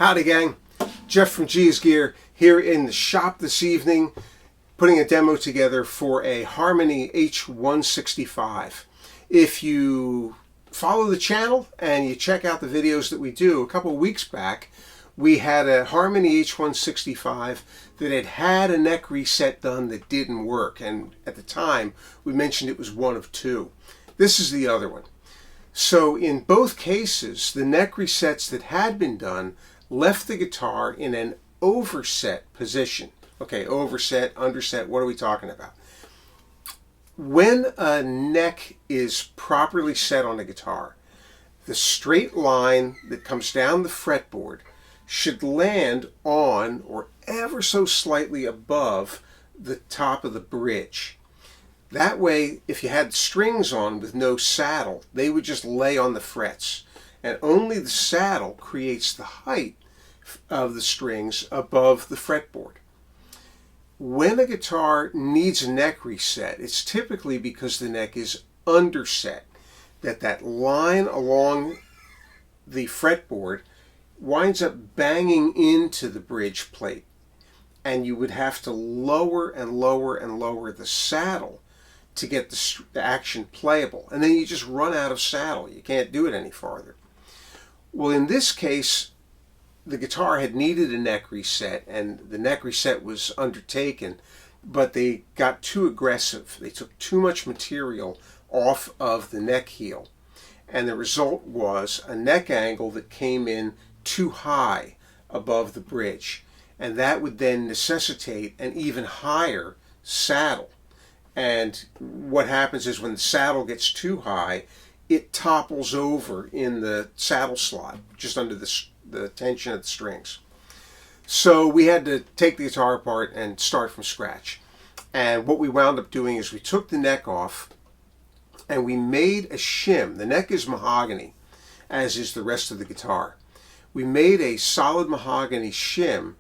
Howdy gang, Jeff from G's Gear here in the shop this evening putting a demo together for a Harmony H165. If you follow the channel and you check out the videos that we do, a couple of weeks back we had a Harmony H165 that had a neck reset done that didn't work, and at the time we mentioned it was one of two. This is the other one. So in both cases, the neck resets that had been done left the guitar in an overset position. Okay, overset, underset, what are we talking about? When a neck is properly set on a guitar, the straight line that comes down the fretboard should land on or ever so slightly above the top of the bridge. That way, if you had strings on with no saddle, they would just lay on the frets. And only the saddle creates the height of the strings above the fretboard. When a guitar needs a neck reset, it's typically because the neck is underset. That line along the fretboard winds up banging into the bridge plate. And you would have to lower and lower and lower the saddle to get the action playable, and then you just run out of saddle. You can't do it any farther. Well, in this case, the guitar had needed a neck reset, and the neck reset was undertaken, but they got too aggressive. They took too much material off of the neck heel, and the result was a neck angle that came in too high above the bridge, and that would then necessitate an even higher saddle. And what happens is when the saddle gets too high, it topples over in the saddle slot, just under the tension of the strings. So we had to take the guitar apart and start from scratch. And what we wound up doing is we took the neck off and we made a shim. The neck is mahogany, as is the rest of the guitar. We made a solid mahogany shim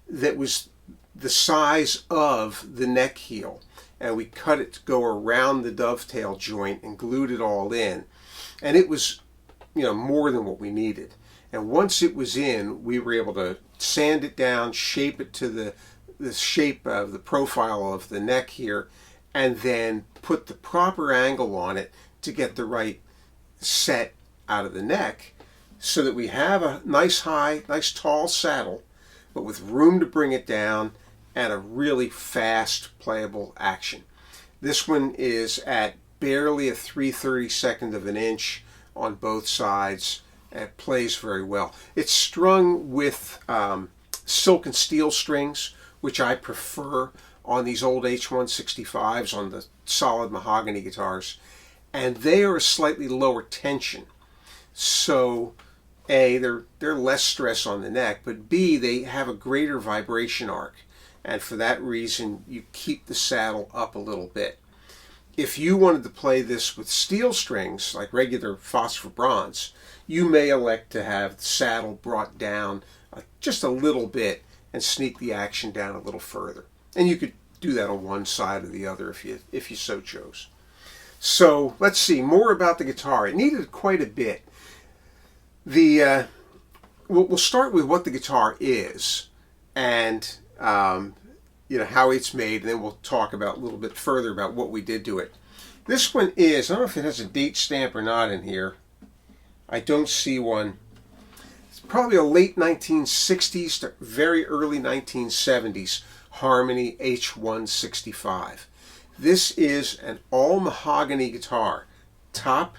that was the size of the neck heel. And we cut it to go around the dovetail joint and glued it all in. And it was, more than what we needed. And once it was in, we were able to sand it down, shape it to the shape of the profile of the neck here, and then put the proper angle on it to get the right set out of the neck, so that we have a nice high, nice tall saddle, but with room to bring it down and a really fast playable action. This one is at barely a 3/32 of an inch on both sides, and it plays very well. It's strung with silk and steel strings, which I prefer on these old H165s on the solid mahogany guitars, and they are a slightly lower tension. So A, they're less stress on the neck, but B, they have a greater vibration arc. And for that reason, you keep the saddle up a little bit. If you wanted to play this with steel strings, like regular phosphor bronze, you may elect to have the saddle brought down just a little bit and sneak the action down a little further. And you could do that on one side or the other if you so chose. So let's see more about the guitar. It needed quite a bit. We'll start with what the guitar is, and how it's made, and then we'll talk about a little bit further about what we did to it. This one is, I don't know if it has a date stamp or not in here. I don't see one. It's probably a late 1960s to very early 1970s Harmony H165. This is an all mahogany guitar. Top,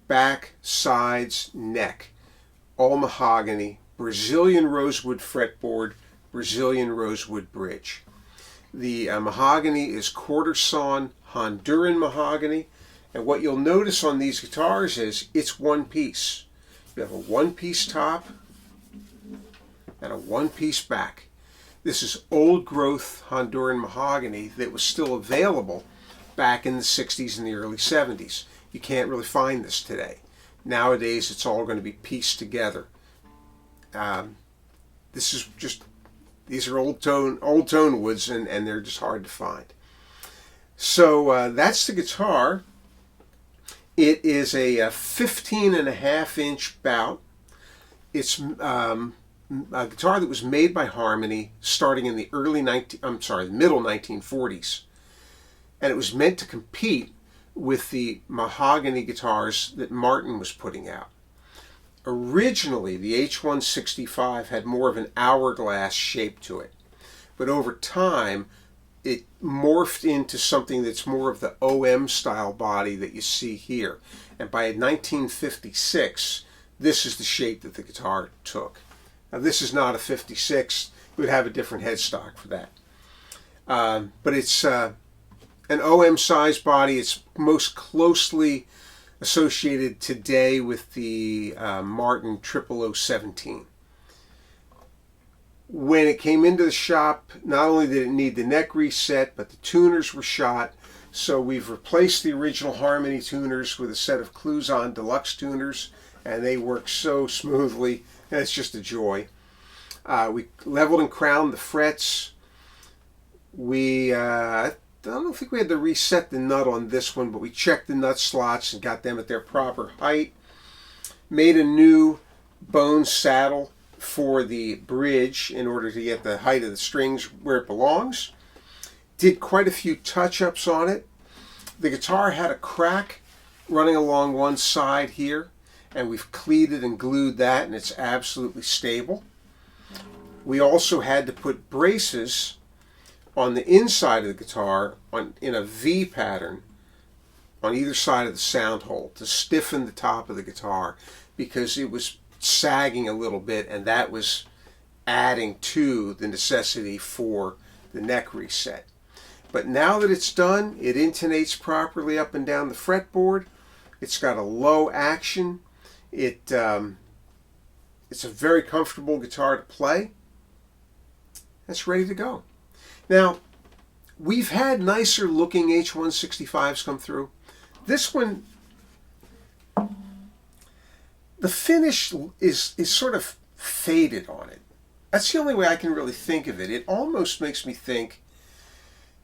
back, sides, neck. All mahogany. Brazilian rosewood fretboard. Brazilian rosewood bridge. The mahogany is quarter sawn Honduran mahogany, and what you'll notice on these guitars is it's one piece. You have a one-piece top and a one-piece back. This is old growth Honduran mahogany that was still available back in the 60s and the early 70s. You can't really find this today. Nowadays it's all going to be pieced together. These are old tone woods, and they're just hard to find. So that's the guitar. It is a 15.5 inch bout. It's a guitar that was made by Harmony starting in the middle 1940s. And it was meant to compete with the mahogany guitars that Martin was putting out. Originally, the H165 had more of an hourglass shape to it. But over time, it morphed into something that's more of the OM style body that you see here. And by 1956, this is the shape that the guitar took. Now, this is not a 56. It would have a different headstock for that. But it's an OM size body. It's most closely associated today with the Martin 00017. When it came into the shop, not only did it need the neck reset, but the tuners were shot. So we've replaced the original Harmony tuners with a set of Cluson Deluxe tuners, and they work so smoothly. It's just a joy. We leveled and crowned the frets. I don't think we had to reset the nut on this one, but we checked the nut slots and got them at their proper height. Made a new bone saddle for the bridge in order to get the height of the strings where it belongs. Did quite a few touch-ups on it. The guitar had a crack running along one side here, and we've cleated and glued that, and it's absolutely stable. We also had to put braces on the inside of the guitar in a V pattern on either side of the sound hole to stiffen the top of the guitar, because it was sagging a little bit, and that was adding to the necessity for the neck reset. But now that it's done, it intonates properly up and down the fretboard. It's got a low action. It's a very comfortable guitar to play. It's ready to go. Now, we've had nicer looking H165s come through. This one, the finish is sort of faded on it. That's the only way I can really think of it. It almost makes me think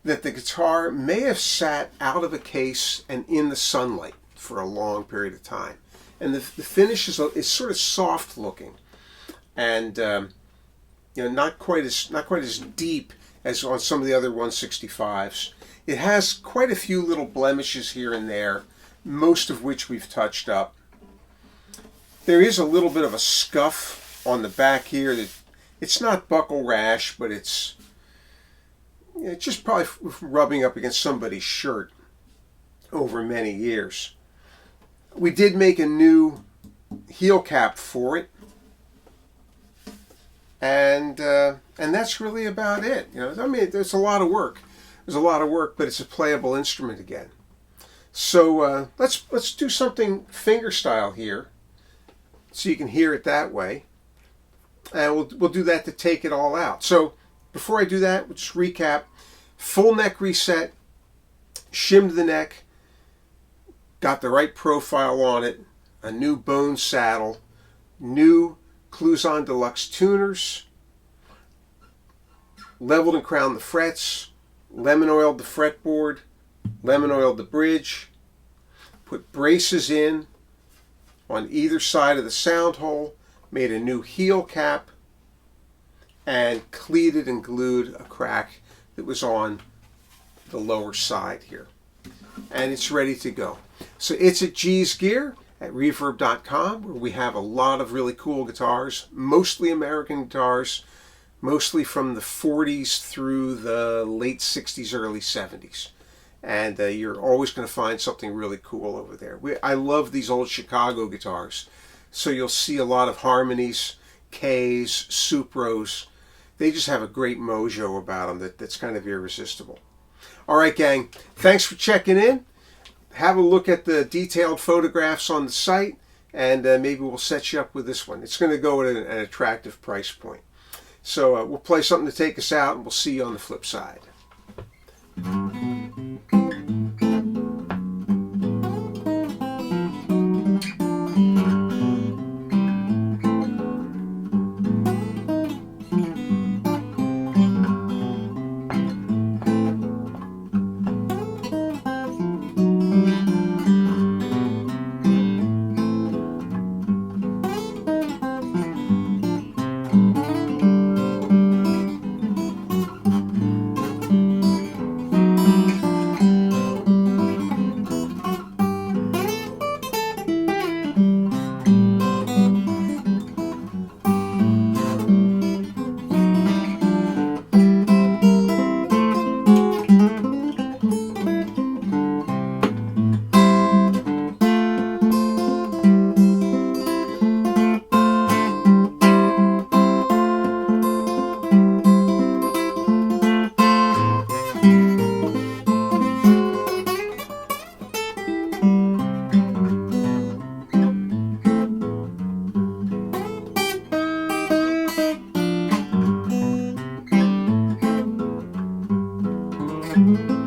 that the guitar may have sat out of a case and in the sunlight for a long period of time. And the finish is sort of soft looking, and not quite as deep as on some of the other 165s. It has quite a few little blemishes here and there, most of which we've touched up. There is a little bit of a scuff on the back here. It's not buckle rash, but it's just probably rubbing up against somebody's shirt over many years. We did make a new heel cap for it, and that's really about it. I mean, there's a lot of work. But it's a playable instrument again. So let's do something finger style here, so you can hear it that way, and we'll do that to take it all out. So before I do that, let's recap: full neck reset, shimmed the neck, got the right profile on it, a new bone saddle, new Cluson Deluxe tuners, leveled and crowned the frets, lemon oiled the fretboard, lemon oiled the bridge, put braces in on either side of the sound hole, made a new heel cap, and cleated and glued a crack that was on the lower side here. And it's ready to go. So it's at G's Gear at reverb.com, where we have a lot of really cool guitars, mostly American guitars, mostly from the 40s through the late 60s, early 70s. And you're always going to find something really cool over there. I love these old Chicago guitars. So you'll see a lot of Harmonies, Ks, Supros. They just have a great mojo about them that's kind of irresistible. All right, gang. Thanks for checking in. Have a look at the detailed photographs on the site, and maybe we'll set you up with this one. It's going to go at an attractive price point. So we'll play something to take us out, and we'll see you on the flip side. Bye.